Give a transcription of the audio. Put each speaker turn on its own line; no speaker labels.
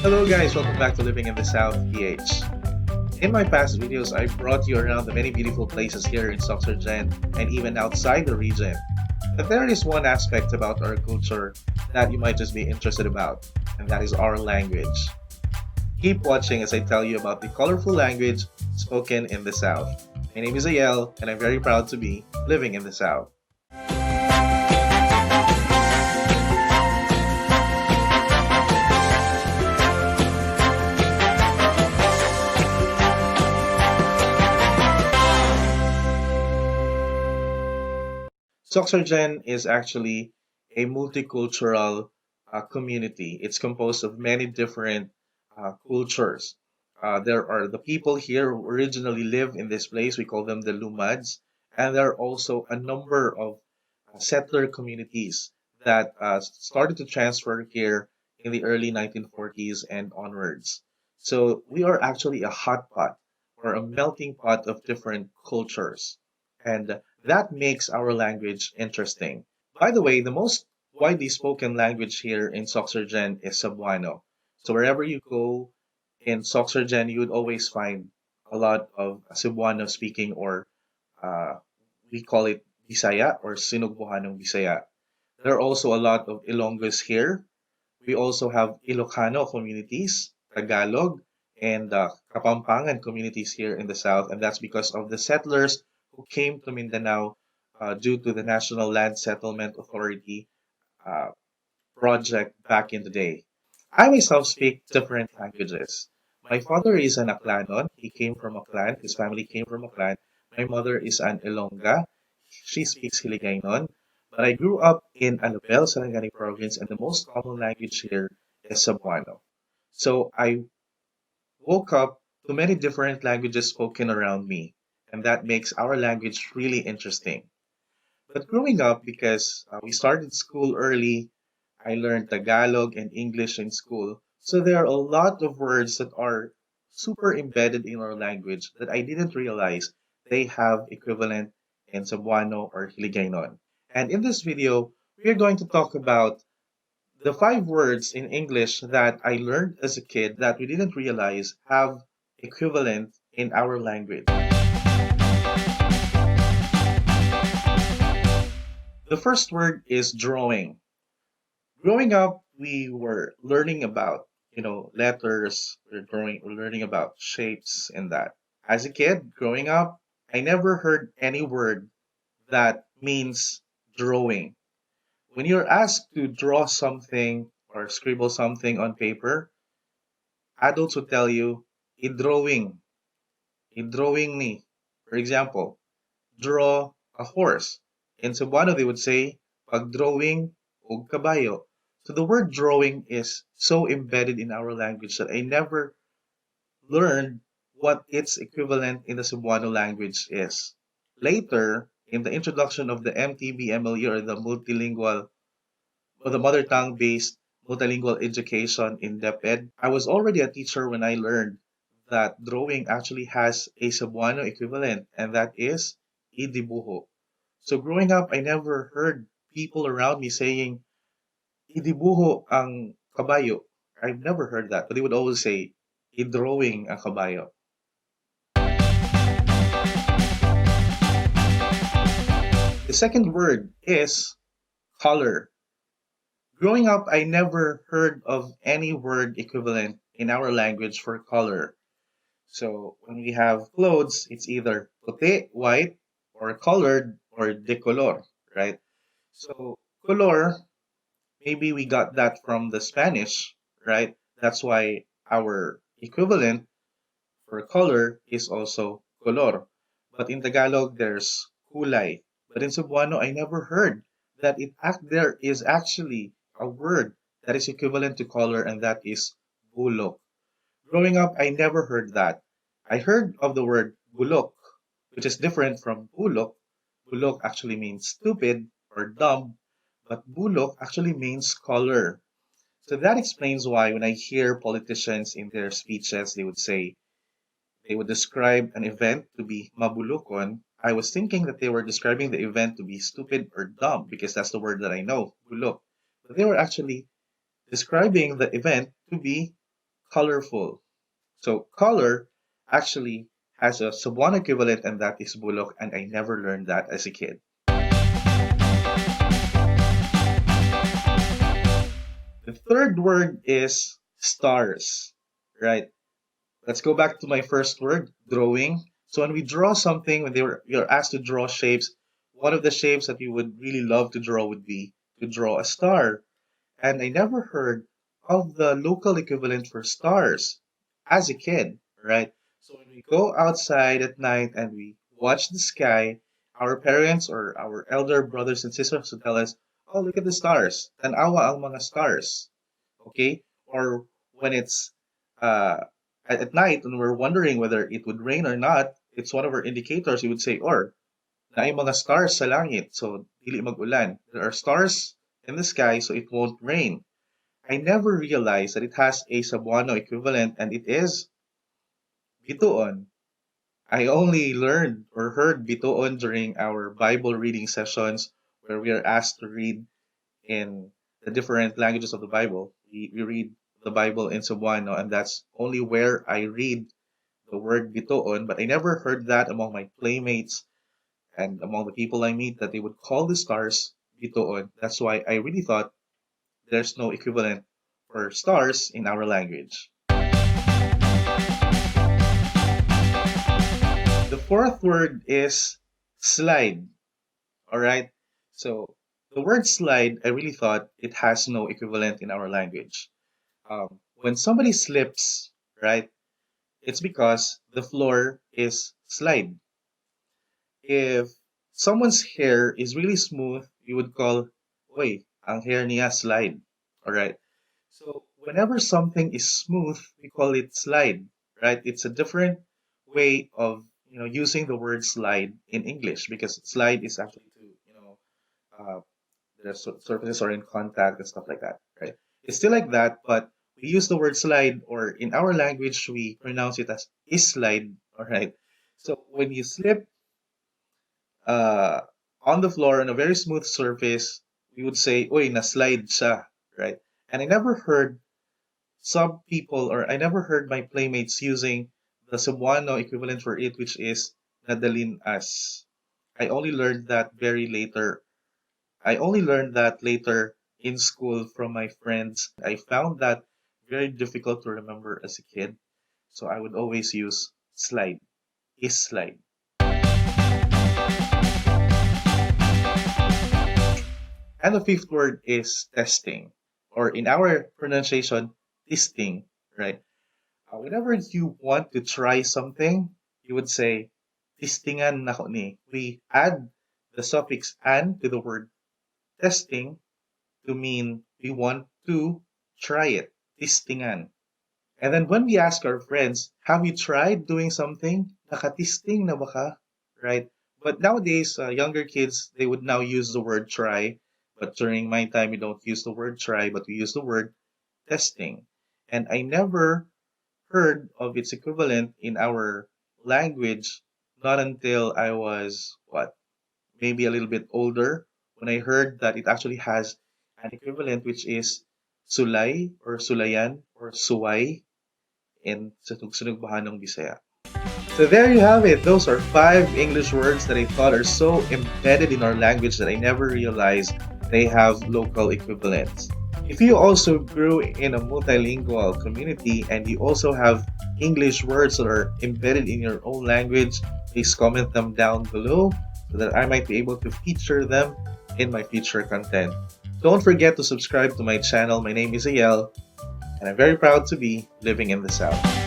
Hello guys, welcome back to Living in the South PH. In my past videos, I brought you around the many beautiful places here in Soxergen and even outside the region. But there is one aspect about our culture that you might just be interested about, and that is our language. Keep watching as I tell you about the colorful language spoken in the South. My name is Ayel, and I'm very proud to be living in the South. Soxergen is actually a multicultural community. It's composed of many different cultures. There are the people here who originally live in this place. We call them the Lumads. And there are also a number of settler communities that started to transfer here in the early 1940s and onwards. So we are actually a hot pot or a melting pot of different cultures. And that makes our language interesting. By the way, the most widely spoken language here in Soxergen is Cebuano. So wherever you go in Soxergen, you would always find a lot of Cebuano speaking, or uh, we call it Bisaya or Sinugbuhanong Bisaya. There are also a lot of Ilonggos here. We also have Ilocano communities, Tagalog, and Kapampangan communities here in the south, and that's because of the settlers who came to Mindanao due to the National Land Settlement Authority uh, project back in the day. I myself speak different languages. My father is an Aklanon. He came from Aklan. His family came from Aklan. My mother is an Ilongga. She speaks Hiligaynon. But I grew up in Alabel, Sarangani province, and the most common language here is Cebuano. So I woke up to many different languages spoken around me, and that makes our language really interesting. But growing up, because we started school early, I learned Tagalog and English in school. So there are a lot of words that are super embedded in our language that I didn't realize they have equivalent in Cebuano or Hiligaynon. And in this video, we're going to talk about the 5 words in English that I learned as a kid that we didn't realize have equivalent in our language. The first word is drawing. Growing up, we were learning about, letters, we're learning about shapes and that. As a kid, growing up, I never heard any word that means drawing. When you're asked to draw something or scribble something on paper, adults would tell you, i-drawing, i-drawing ni. For example, draw a horse. In Cebuano, they would say, pag-drawing og kabayo. So the word drawing is so embedded in our language that I never learned what its equivalent in the Cebuano language is. Later, in the introduction of the MTB-MLE, or the multilingual or the mother tongue based multilingual education in DepEd, I was already a teacher when I learned that drawing actually has a Cebuano equivalent, and that is idibuho. So growing up, I never heard people around me saying, idibuho ang kabayo. I've never heard that, but they would always say, idrawing ang kabayo. The second word is color. Growing up, I never heard of any word equivalent in our language for color. So when we have clothes, it's either puti, white, or colored, or de color, right? So color, maybe we got that from the Spanish, right? That's why our equivalent for color is also color. But in Tagalog, there's kulay. But in Cebuano, I never heard that there is actually a word that is equivalent to color, and that is bulok. Growing up, I never heard that. I heard of the word bulok, which is different from bulok. Bulok actually means stupid or dumb, but bulok actually means color. So that explains why when I hear politicians in their speeches, they would describe an event to be mabulukon. I was thinking that they were describing the event to be stupid or dumb because that's the word that I know, bulok. But they were actually describing the event to be colorful. So color actually has a Cebuano equivalent, and that is bulok, and I never learned that as a kid. The third word is stars, right? Let's go back to my first word, drawing. So when we draw something, when you're asked to draw shapes, one of the shapes that you would really love to draw would be to draw a star. And I never heard of the local equivalent for stars as a kid, right? So when we go outside at night and we watch the sky, our parents or our elder brothers and sisters will tell us, "Oh, look at the stars. Tanawa ang mga stars." Okay? Or when it's uh, at night and we're wondering whether it would rain or not, it's one of our indicators. You would say, or naay mga stars sa langit, so dili mag-ulan. There are stars in the sky, so it won't rain. I never realized that it has a Cebuano equivalent, and it is bituon. I only learned or heard bituon during our Bible reading sessions where we are asked to read in the different languages of the Bible. We read the Bible in Cebuano, and that's only where I read the word bituon, but I never heard that among my playmates and among the people I meet that they would call the stars bituon. That's why I really thought there's no equivalent for stars in our language. The fourth word is slide. All right. So the word slide, I really thought it has no equivalent in our language. When somebody slips, right, it's because the floor is slide. If someone's hair is really smooth, you would call, "Oy, ang hair niya slide." All right. So whenever something is smooth, we call it slide, right? It's a different way of using the word slide in English because slide is actually to uh, the surfaces are in contact and stuff like that, right? It's still like that, but we use the word slide, or in our language we pronounce it as is slide. All right. So when you slip uh, on the floor on a very smooth surface, we would say, "Uy, na-slide siya," right? And I never heard some people, or I never heard my playmates using the Cebuano equivalent for it, which is nadalin as. I only learned that very later. I only learned that later in school from my friends. I found that very difficult to remember as a kid, so I would always use slide, is slide. And the fifth word is testing, or in our pronunciation, testing, right? Whenever you want to try something, you would say, "Testingan nako ni." We add the suffix "an" to the word testing to mean we want to try it. Testingan. And then when we ask our friends, "Have you tried doing something? Nakatisting na ba ka?" Right? But nowadays, younger kids, they would now use the word try. But during my time, we don't use the word try, but we use the word testing. And I never heard of its equivalent in our language not until I was, maybe a little bit older, when I heard that it actually has an equivalent, which is sulay or sulayan or suway in sa tugsunog Bahanong Bisaya. So there you have it. Those are 5 English words that I thought are so embedded in our language that I never realized they have local equivalents. If you also grew in a multilingual community and you also have English words that are embedded in your own language, please comment them down below so that I might be able to feature them in my future content. Don't forget to subscribe to my channel. My name is Ayel, and I'm very proud to be living in the South.